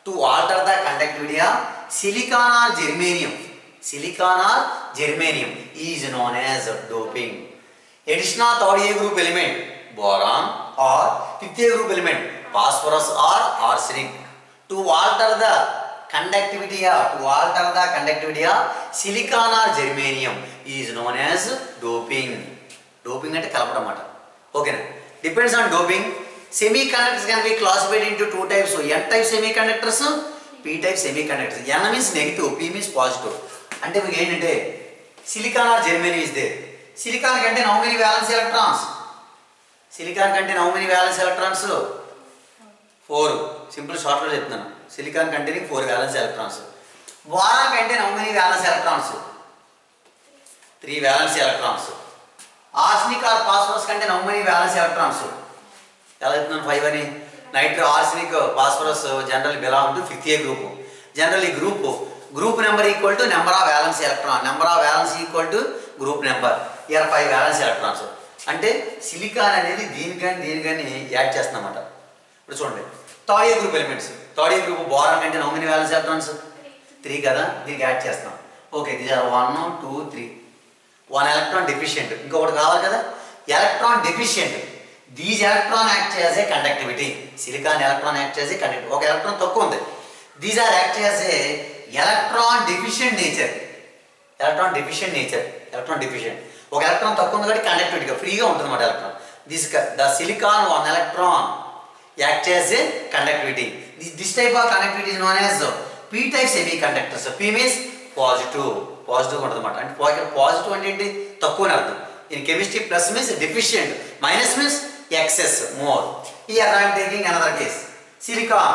to alter the conductivity of silicon or germanium. Silicon or germanium is known as doping. Addition of third A group element boron or fifth A group element phosphorus or arsenic to alter the conductivity of silicon or germanium is known as doping. Doping అంటే కలపడం అన్నమాట. ఓకేనా? Depends on doping. Semiconductors can be classified into two types. N type semiconductors, P type semiconductors. N means negative, P means positive. అంటే మీకు ఏంటంటే silicon or germanium is there. Silicon contain how many valence electrons? Silicon contain how many valence electrons? 4. Simple short లో చెప్తున్నాను. Silicon containing 4 valence electrons. Boron contain how many valence electrons? 3 valence electrons. Arsenic or phosphorus contain how many valence electrons? ఎలా చెప్తున్నాను 5 అని. Nitro arsenic phosphorus general belong to 5th A group. Generally group number equal to number of valence electron. Number of valence equal to group number. Here 5 valence electrons. అంటే silicon అనేది దీనికని add చేస్తున్నమాట. ఇప్పుడు చూడండి third ఏ group elements. Third ఏ group boron కంటే how many valence electrons? 3 కదా, దీనికి add చేస్తాం. Okay, these are 1 2 3. 1 electron deficient. ఇంకొకటి కావాలి కదా, electron deficient. These electron act as a conductivity. Silicon electron act as a conductivity. ఒక ఎలక్ట్రాన్ తక్కువ ఉంది. These are act as a electron deficient nature. Electron deficient. ఒక electron తక్కువ ఉంది కాబట్టి కండక్టివిటీగా ఫ్రీగా ఉంటుంది అన్నమాట electron. The silicon 1 electron act as a conductivity. This type of conductivity is known as P type semiconductors. P means positive ఉంటుంది అన్నమాట. అంటే పాజిటివ్ అంటే ఏంటి, తక్కువ అని అర్థం. In chemistry plus means deficient, minus means excess, more. Here I am taking another case. Silicon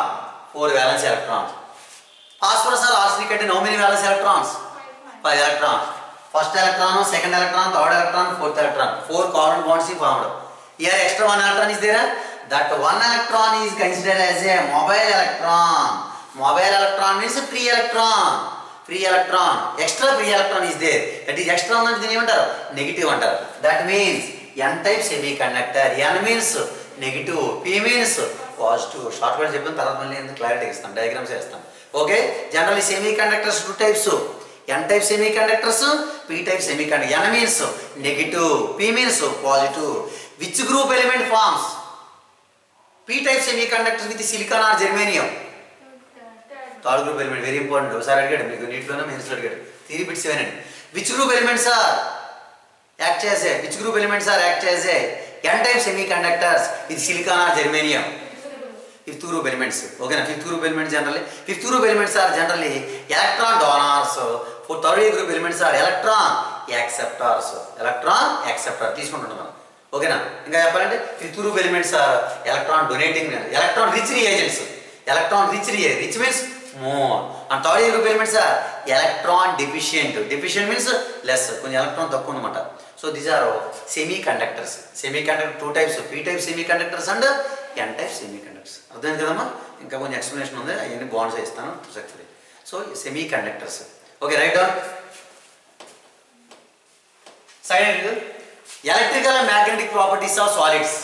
4 valence electrons. Phosphorus or arsenic contain how many valence electrons? 5 electrons. First electron, second electron, third electron, fourth electron. 4 covalent bonds is formed. Here extra 1 electron is there. That 1 electron is considered as a mobile electron. Mobile electron means free electron. Extra free electron is there. That is extra ఉన్నది దీని ఏమంటారు, negative అంటారు. That means N type semiconductor. N means negative, P means positive. Short cut చెప్పిన తర్వాత మళ్ళీ ఎందుకు clarity ఇస్తాం, diagrams వేస్తాం. Okay, generally semiconductors 2 types. N type semiconductors, P type semiconductor. N means negative, P means positive. Which group element forms P type semiconductors with silicon or germanium? Third group element, very important. ఒకసారి అడిగాడు మీకు నీటిలోనే mains అడిగాడు. Theory bits ఇవేనండి. Which group elements are act as a N type semiconductors with silicon or germanium? Fifth group elements. Okay, fifth group elements are generally electron donors. For third group elements are electron acceptors. తీసుకుంటున్నాం మనం. ఓకేనా? ఇంకా చెప్పాలంటే fifth group elements are electron donating, electron rich reagents. Rich means more. And third group elements are electron deficient. Deficient means less, కొంచెం electron తక్కువ అన్నమాట. So these are semiconductors. 2 types, P type semiconductors and N type semiconductors. అర్థమైంది కదమ్మా? ఇంకా కొంచెం explanation ఉంది, అవన్నీ bonds ఇస్తాను successfully. So semiconductors. Okay, right down. Side electrical and magnetic properties of solids.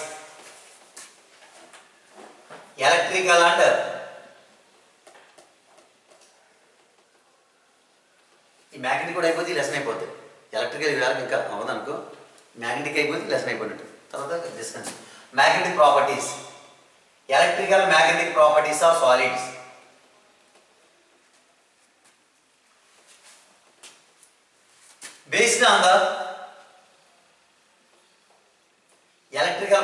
Electrical and ఈ మ్యాగ్నెటిక్ కూడా అయిపోతే లెసన్ అయిపోద్ది. ఎలక్ట్రికల్ ఇవాళ ఇంకా అవదనుకో, మ్యాగ్నెటిక్ అయిపోతే లెసన్ అయిపోయినట్టు. తర్వాత discuss magnetic properties. Electrical magnetic properties of solids. Based on the electrical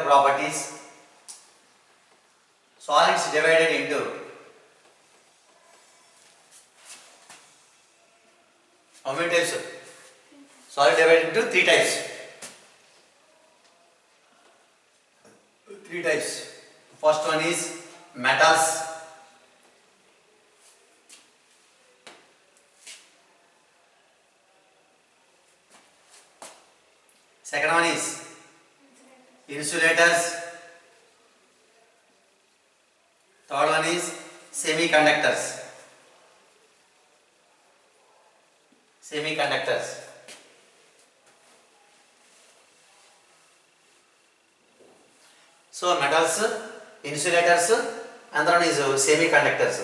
properties, solids divided into how many types? Solid divided into 3 types. 3 types. First one is metals. Second one is insulators. Third one is semiconductors. So metals, insulators, and then is semiconductors.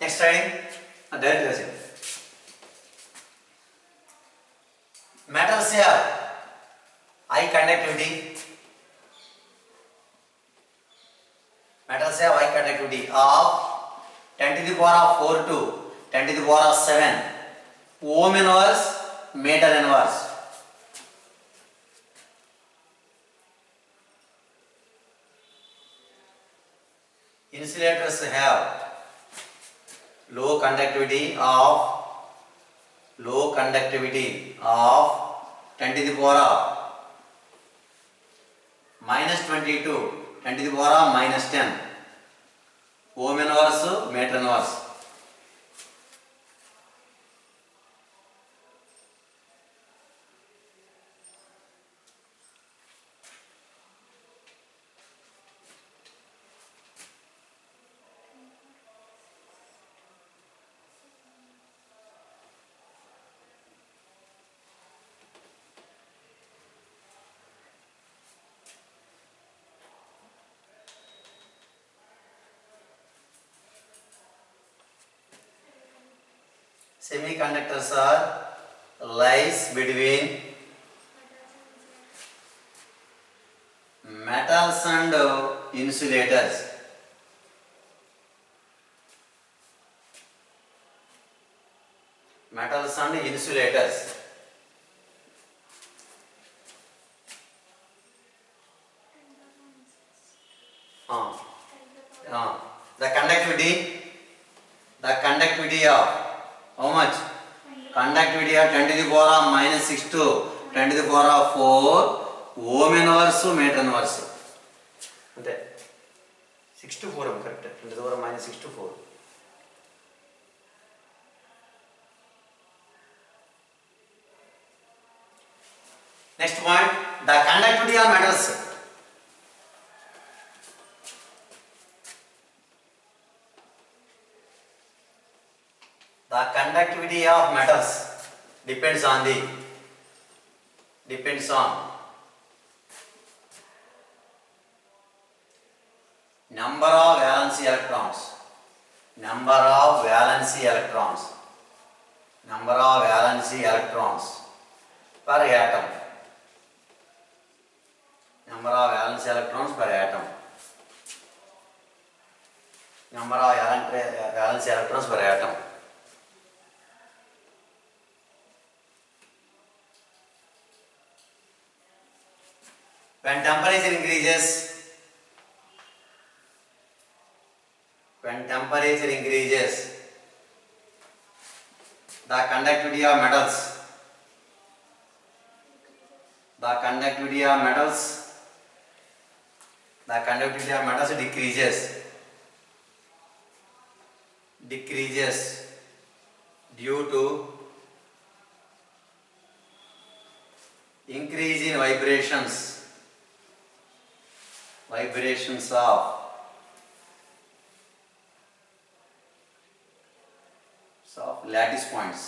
Next heading, direct resin. Metals have high conductivity. Metals have high conductivity of 10 to the power of 4 to 10 to the power of 7 ohm inverse meter inverse. Insulators have low conductivity of 10 to the power of -20 to 10 to the power of -10 ohm inverse meter inverse. Semiconductors are lies between metals and insulators. Metals and insulators. The conductivity of how much? Conductivity of 10 to the power of -6 to 10 to the power of 4 ohm inverse meter inverse. Okay. 6 to 4 correct. 10 to the power of -6 to 4. Next point, the conductivity of metals. The conductivity of metals depends on number of valency electrons. Number of valency electrons per atom. Number of valence electrons per atom. Number of valence electrons per atom. When temperature increases, the conductivity of metals decreases due to increase in vibrations of lattice points.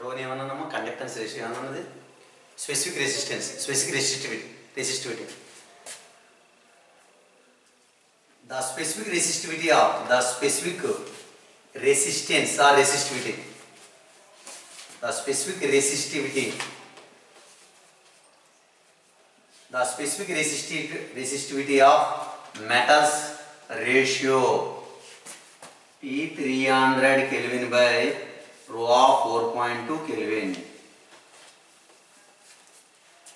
Rho ఏమన్నాము conductance ratio అన్నది specific resistivity. The specific resistivity of the specific resistance or resistivity. The specific resistivity of metals ratio P300 Kelvin by rho of 4.2 Kelvin.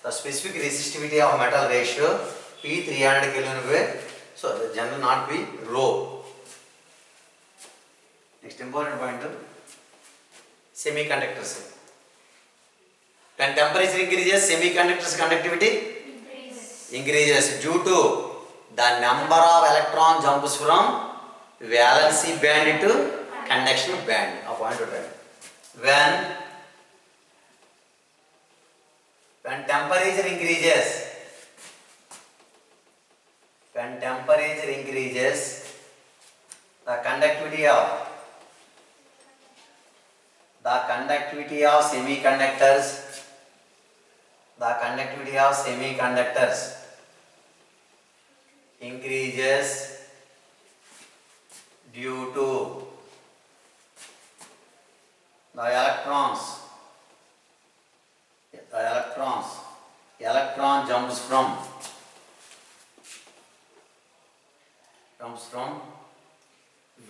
The specific resistivity of metal ratio P300 Kelvin by, so the general not be rho. Next important point, semiconductors. When temperature increases, semiconductor's conductivity increases due to the number of electron jumps from valency band to conduction band. A point to try. When temperature increases, the conductivity of semiconductors increases due to the electron jumps from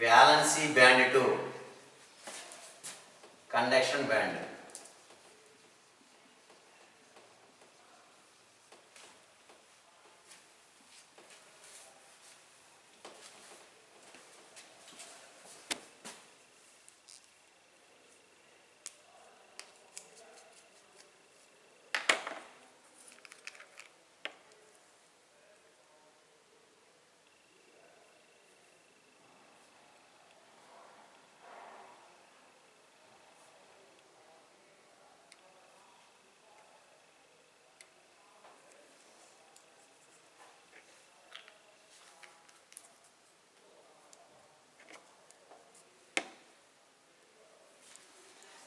valency band to conduction band.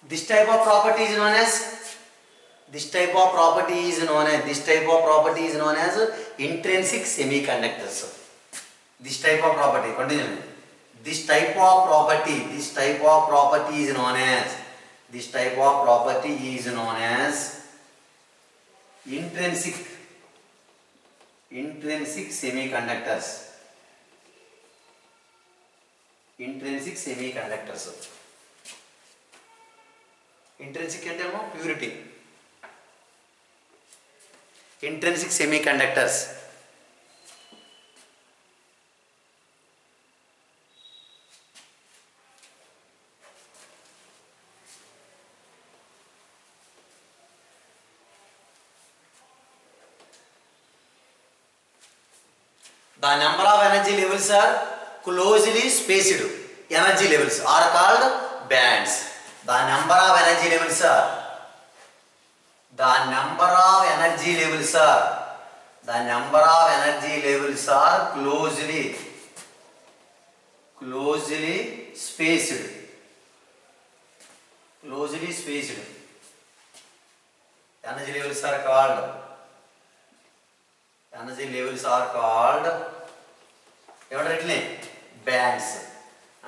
This type of property is known as intrinsic semiconductors. This type of property, continue. This type of property is known as intrinsic semiconductors. Intrinsic అంటే purity. Intrinsic semiconductors. The number of energy levels are closely spaced. Energy levels are called bands. The number of energy levels are closely spaced. Energy levels are called bands.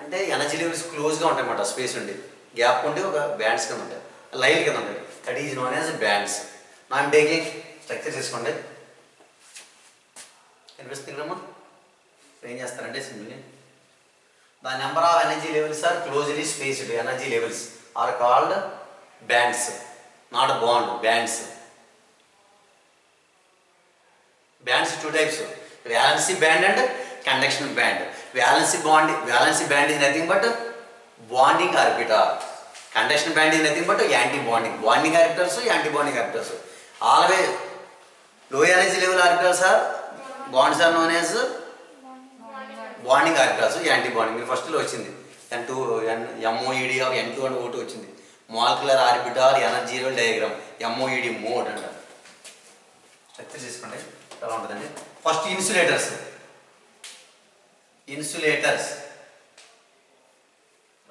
అంటే energy levels క్లోజ్గా ఉంటాయి అన్నమాట. Space ఉండి gap ఉండి ఒక bands కింద ఉంటాయి, line కింద ఉంటాయి. That is known as bands. I'm taking structure చేసుకోండి. కనిపిస్తుందమ్మా? ఏం చేస్తారంటే సింపుల్ని the number of energy levels are closely spaced. Energy levels are called bands, not bond. Bands two types, valency band and conduction band. Valency band is nothing but bonding orbital. Conduction band is nothing but anti-bonding. Bonding orbitals, anti-bonding orbitals. Always low energy level orbitals are bonds are known as bonding orbitals, anti-bonding. మీరు first లో వచ్చింది N2 MOED of N2 and O2 వచ్చింది. Molecular orbital energy level diagram, MOED mode అంటారు. Structure చేసుకోండి ఎలా ఉంటుందండి. First insulators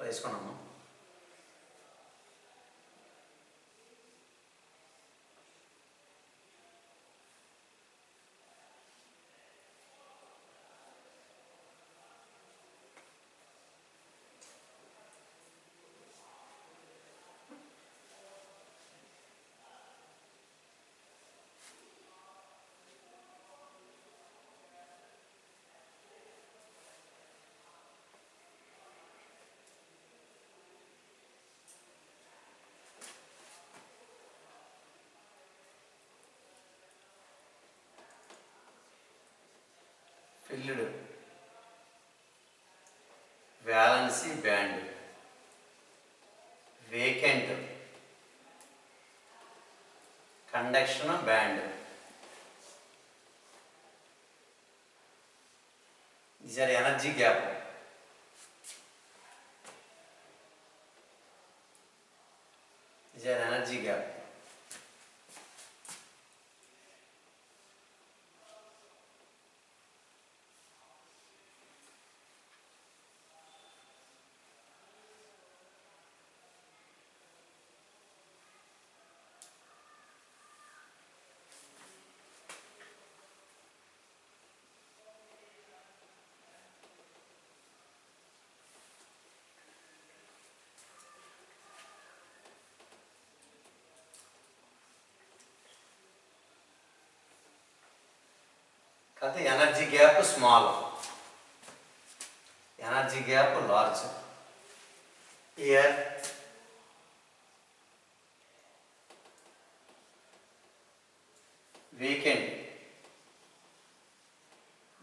వేసుకున్నాము. filled valency band, vacant conduction band. These are energy gap. These are energy gap. कहते energy gap small, energy gap large. Here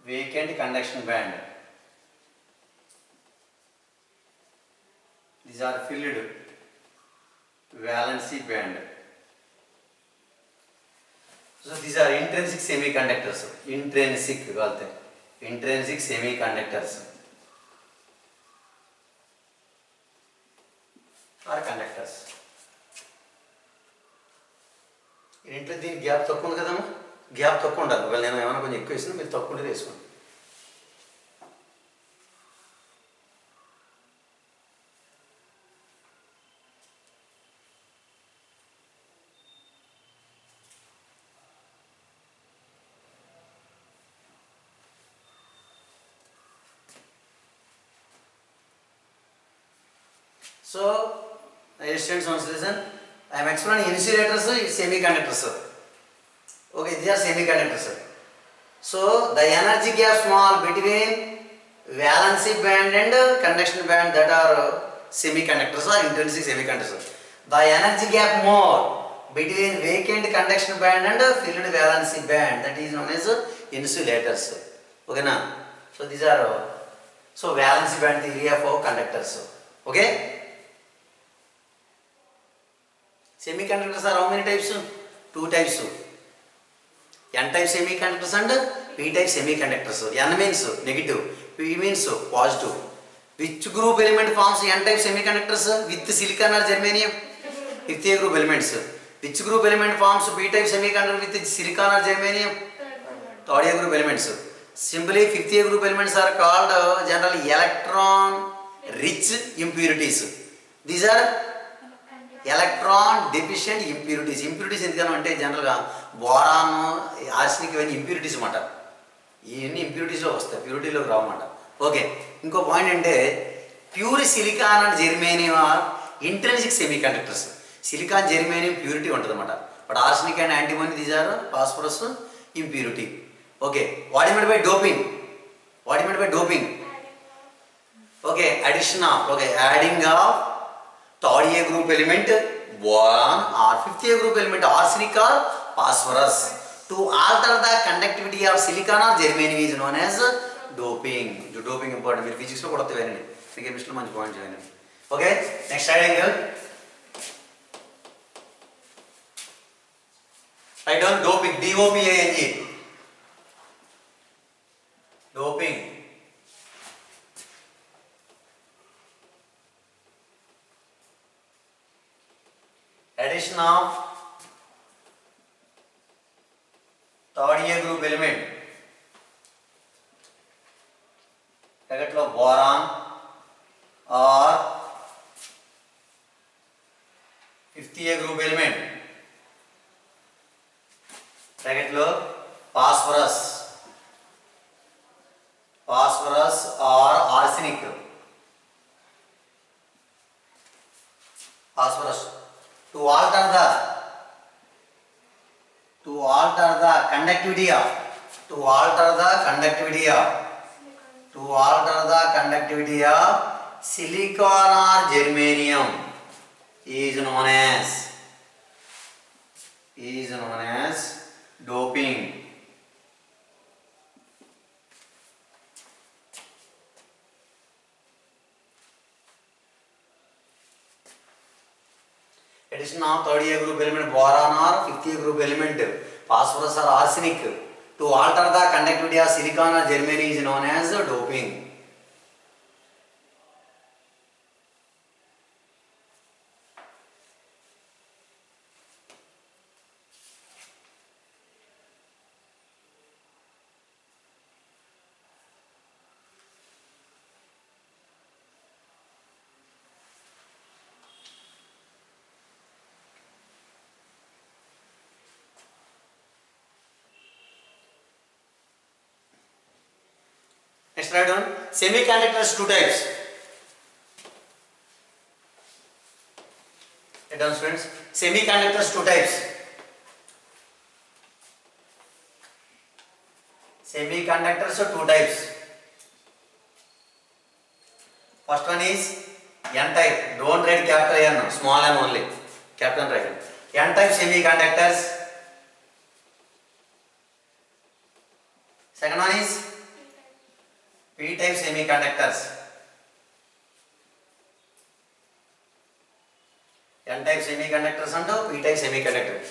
vacant conduction band. These are filled valency band. So these are intrinsic semiconductors. Intrinsic कहते हैं, intrinsic semiconductors or conductors. ఇంట్లో దీనికి gap తక్కువ ఉంది కదమ్మా, gap తక్కువ ఉండాలి. ఒకవేళ నేను ఏమైనా కొంచెం ఎక్కువ వేసినా మీరు తక్కువ ఉంటే వేసుకోండి. So, students, once listen. I am explaining insulators, semiconductors. Okay, these are semiconductors. So, the energy gap small between valency band and conduction band, that are semiconductors or intrinsic semiconductors. The energy gap more between vacant conduction band and filled valency band, that is known as insulators. Okay, na? So, these are valency band theory of conductors. Okay. Semiconductors are how many types? Two types. N-type semiconductors and P-type semiconductors. N means negative, P means positive. Which group element forms N-type semiconductors with silicon or germanium? Fifth group elements. Which group element forms P-type semiconductor with silicon or germanium? Third group elements. Simply fifth group elements are called generally electron-rich impurities. These are electron deficient impurities. Impurities ఎందుకంటే జనరల్గా boron, arsenic ఇవన్నీ impurities అన్నమాట. ఇవన్నీ ఇంప్యూరిటీస్లో వస్తాయి, ప్యూరిటీలోకి రావన్నమాట. Okay, ఇంకో పాయింట్ అంటే pure silicon and germanium are intrinsic semiconductors. Silicon germanium purity ఉంటుంది అన్నమాట. But arsenic and antimony these are phosphorus impurity. Okay, what is mean by doping? What is mean by doping? Okay, addition of, okay, adding of third A group element boron or fifth A group element arsenic or phosphorus to alter the conductivity of silicon or germanium is known as doping. The doping important. మీరు physics లో కూడా వస్తాయి, మీకు chemistry లో మంచి points అయినాయి. Okay, next heading right down doping, DOPING. Doping addition of third A group element bracket lo boron or fifth A group element bracket lo phosphorus or arsenic. Phosphorus to alter the conductivity of silicon or germanium is known as doping. Addition of third A group element boron or fifth A group element phosphorus or arsenic to alter the conductivity of silicon or germanium is known as doping. Next write down semiconductors two types. Write down students, semiconductors two types. Semiconductors are two types. First one is N type. Don't write capital N, small n only. Capital write. N type semiconductors. Second one is P type semiconductors. N type semiconductors and P type semiconductors.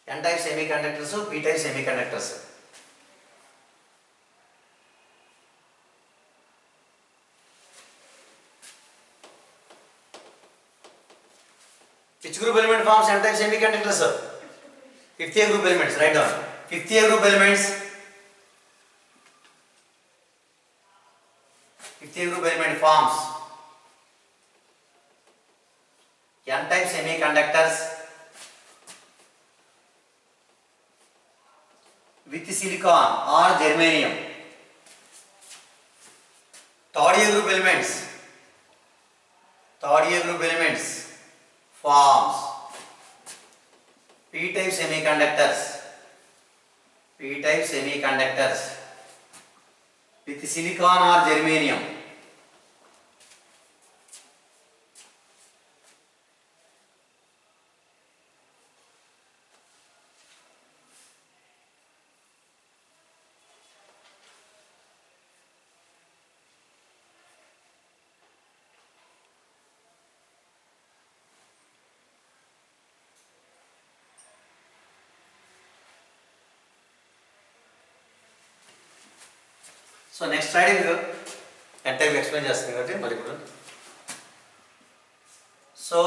N type semiconductors, P type semiconductors. Which group element forms N type semiconductors? Fifth A group elements, write down. Fifth A group elements. Fifth A group element forms N type semiconductors with silicon or germanium. Third A group elements. Third A group elements forms P type semiconductors. P type semiconductors with silicon or germanium. So next slide is N type explain చేస్తాను కాబట్టి మరి ఇప్పుడు so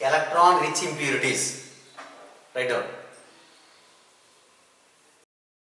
electron rich impurities write down